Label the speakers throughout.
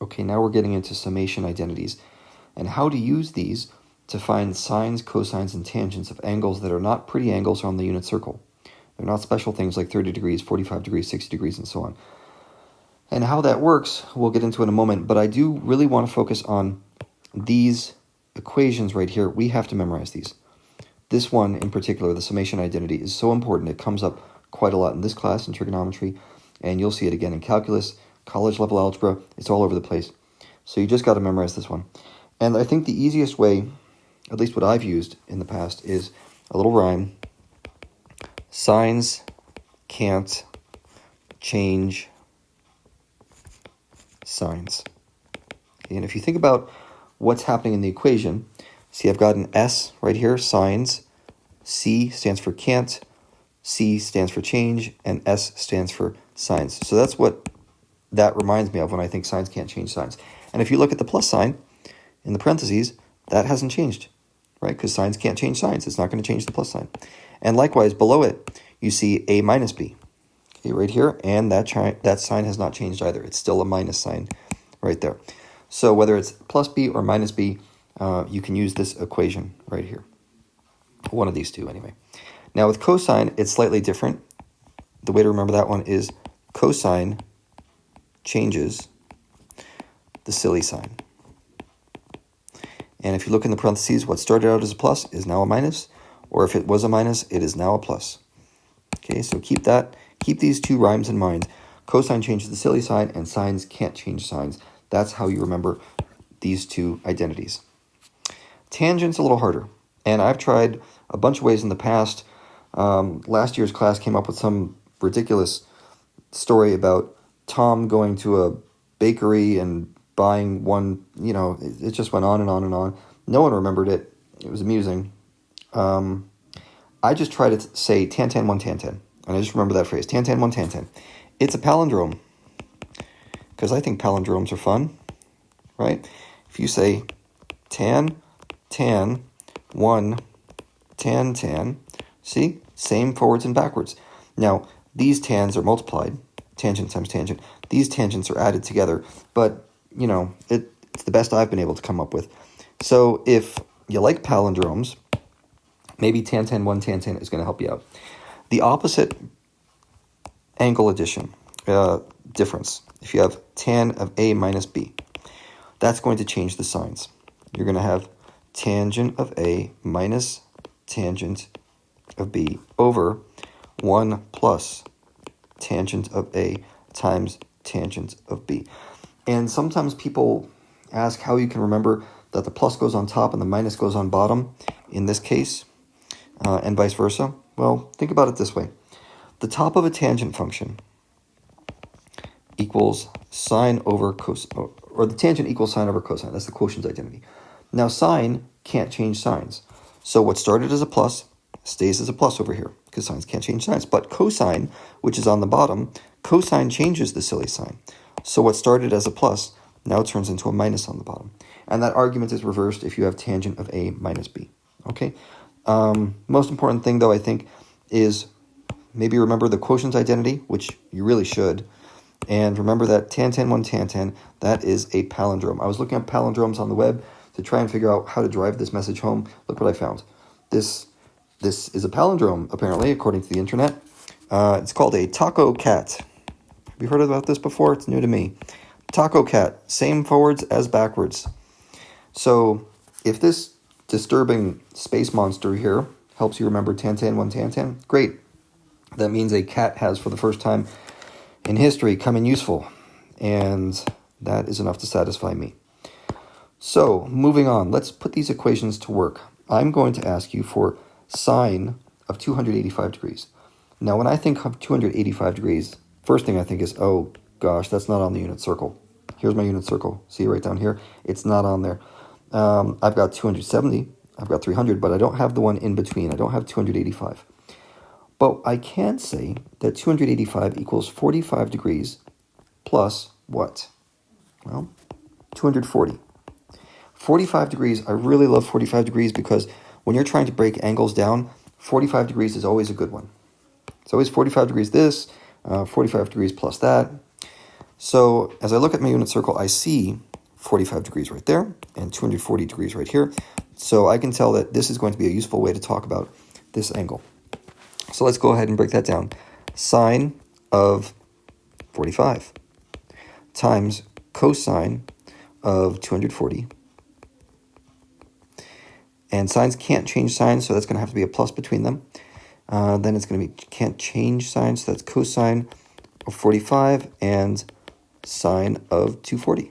Speaker 1: Okay, now we're getting into summation identities and how to use these to find sines, cosines, and tangents of angles that are not pretty angles on the unit circle. They're not special things like 30 degrees, 45 degrees, 60 degrees, and so on. And how that works, we'll get into in a moment, but I do really want to focus on these equations right here. We have to memorize these. This one in particular, the summation identity, is so important. It comes up quite a lot in this class in trigonometry, and you'll see it again in calculus, college level algebra. It's all over the place. So you just got to memorize this one. And I think the easiest way, at least what I've used in the past, is a little rhyme. Sines can't change sines. And if you think about what's happening in the equation, see I've got an S right here, sines. C stands for can't, C stands for change, and S stands for sines. So that's what that reminds me of when I think sines can't change sines. And if you look at the plus sign in the parentheses, that hasn't changed, right? Because sines can't change sines. It's not going to change the plus sign. And likewise, below it, you see A minus B. Okay, right here, and that sign has not changed either. It's still a minus sign right there. So whether it's plus B or minus B, you can use this equation right here. One of these two, anyway. Now with cosine, it's slightly different. The way to remember that one is cosine changes the silly sign. And if you look in the parentheses, what started out as a plus is now a minus, or if it was a minus, it is now a plus. Okay, so keep these two rhymes in mind. Cosine changes the silly sign, and sines can't change sines. That's how you remember these two identities. Tangent's a little harder, and I've tried a bunch of ways in the past. Last year's class came up with some ridiculous story about Tom going to a bakery and buying one, it just went on and on and on. No one remembered it. It was amusing. I just try to say tan, tan, 1, tan, tan. And I just remember that phrase, tan, tan, 1, tan, tan. It's a palindrome, because I think palindromes are fun, right? If you say tan, tan, 1, tan, tan, see? Same forwards and backwards. Now, these tans are multiplied, tangent times tangent. These tangents are added together, but, it's the best I've been able to come up with. So if you like palindromes, maybe tan, tan, 1, tan, tan is going to help you out. The opposite angle addition, difference, if you have tan of A minus B, that's going to change the signs. You're going to have tangent of A minus tangent of B over 1 plus tangent of A times tangent of B. And sometimes people ask how you can remember that the plus goes on top and the minus goes on bottom in this case, and vice versa. Well, think about it this way. The top of a tangent function equals sine over cosine, or the tangent equals sine over cosine. That's the quotient identity. Now, sine can't change sines. So what started as a plus stays as a plus over here, because sines can't change sines. But cosine, which is on the bottom, cosine changes the silly sign. So what started as a plus now turns into a minus on the bottom. And that argument is reversed if you have tangent of A minus B. Okay? Most important thing, though, I think, is maybe remember the quotient identity, which you really should. And remember that tan, tan, 1, tan, tan, that is a palindrome. I was looking at palindromes on the web to try and figure out how to drive this message home. Look what I found. This is a palindrome, apparently, according to the internet. It's called a taco cat. Have you heard about this before? It's new to me. Taco cat, same forwards as backwards. So if this disturbing space monster here helps you remember tan, tan, 1, tan, tan, great. That means a cat has, for the first time in history, come in useful. And that is enough to satisfy me. So, moving on, let's put these equations to work. I'm going to ask you for sine of 285 degrees. Now, when I think of 285 degrees, first thing I think is, oh gosh, that's not on the unit circle. Here's my unit circle. See right down here? It's not on there. I've got 270, I've got 300, but I don't have the one in between. I don't have 285. But I can say that 285 equals 45 degrees plus what? Well, 240. 45 degrees, I really love 45 degrees because when you're trying to break angles down, 45 degrees is always a good one. It's always 45 degrees this, 45 degrees plus that. So as I look at my unit circle, I see 45 degrees right there and 240 degrees right here. So I can tell that this is going to be a useful way to talk about this angle. So let's go ahead and break that down. Sine of 45 times cosine of 240. And sines can't change signs, so that's going to have to be a plus between them. Then it's going to be can't change signs, so that's cosine of 45 and sine of 240.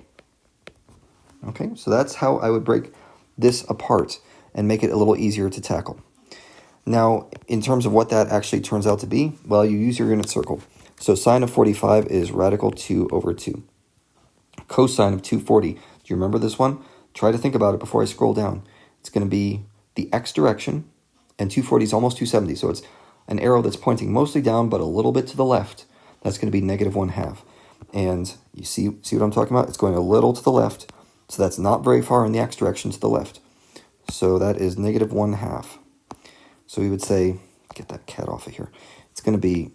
Speaker 1: Okay, so that's how I would break this apart and make it a little easier to tackle. Now, in terms of what that actually turns out to be, well, you use your unit circle. So sine of 45 is radical 2 over 2. Cosine of 240, do you remember this one? Try to think about it before I scroll down. It's going to be the x direction, and 240 is almost 270, so it's an arrow that's pointing mostly down but a little bit to the left. That's going to be negative 1/2. And you see what I'm talking about? It's going a little to the left, so that's not very far in the x direction to the left. So that is negative 1/2. So we would say, get that cat off of here. It's going to be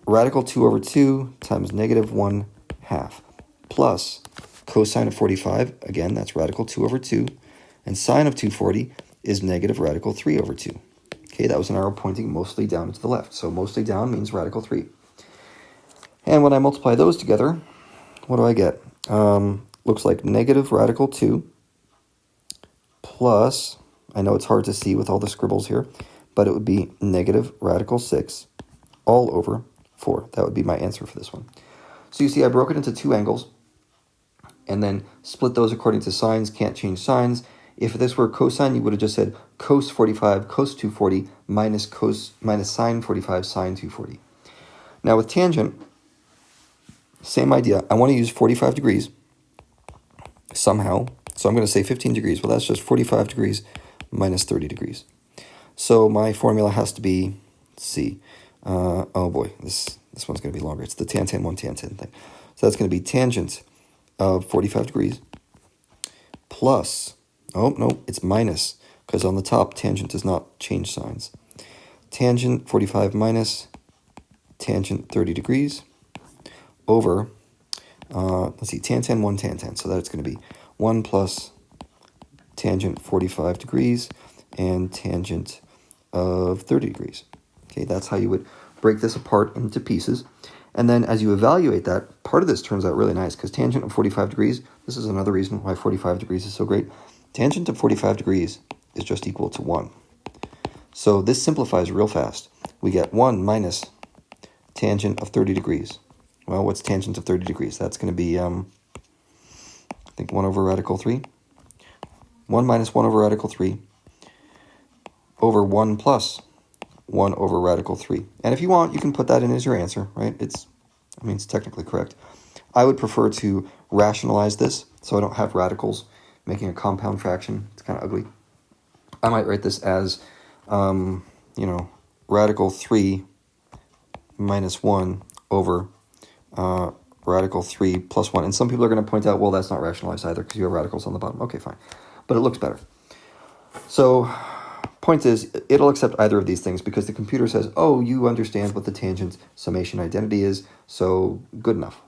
Speaker 1: radical 2 over 2 times negative 1/2 plus cosine of 45. Again, that's radical 2 over 2. And sine of 240 is negative radical 3 over 2. Okay, that was an arrow pointing mostly down to the left. So mostly down means radical 3. And when I multiply those together, what do I get? Looks like negative radical 2 plus, I know it's hard to see with all the scribbles here, but it would be negative radical 6 all over 4. That would be my answer for this one. So you see I broke it into two angles and then split those according to sines, can't change signs. If this were cosine, you would have just said cos 45, cos 240, minus sine 45, sine 240. Now with tangent, same idea. I want to use 45 degrees somehow. So I'm going to say 15 degrees. Well, that's just 45 degrees minus 30 degrees. So my formula has to be, let's see. Oh boy, this one's going to be longer. It's the tan 1 tan thing. So that's going to be tangent of 45 degrees plus, oh no, it's minus, because on the top tangent does not change signs. Tangent 45 minus tangent 30 degrees over, let's see, tan 1 tan. So that's going to be 1 plus tangent 45 degrees and tangent of 30 degrees. Okay, that's how you would break this apart into pieces. And then as you evaluate that, part of this turns out really nice because tangent of 45 degrees, this is another reason why 45 degrees is so great. Tangent of 45 degrees is just equal to 1. So this simplifies real fast. We get 1 minus tangent of 30 degrees. Well, what's tangent of 30 degrees? That's going to be, I think 1 over radical 3. 1 minus 1 over radical 3 over 1 plus 1 over radical 3. And if you want, you can put that in as your answer, right? It's technically correct. I would prefer to rationalize this so I don't have radicals making a compound fraction. It's kind of ugly. I might write this as, radical 3 minus 1 over radical 3 plus 1. And some people are going to point out, well, that's not rationalized either because you have radicals on the bottom. Okay, fine. But it looks better. So point is, it'll accept either of these things because the computer says, oh, you understand what the tangent summation identity is, so good enough.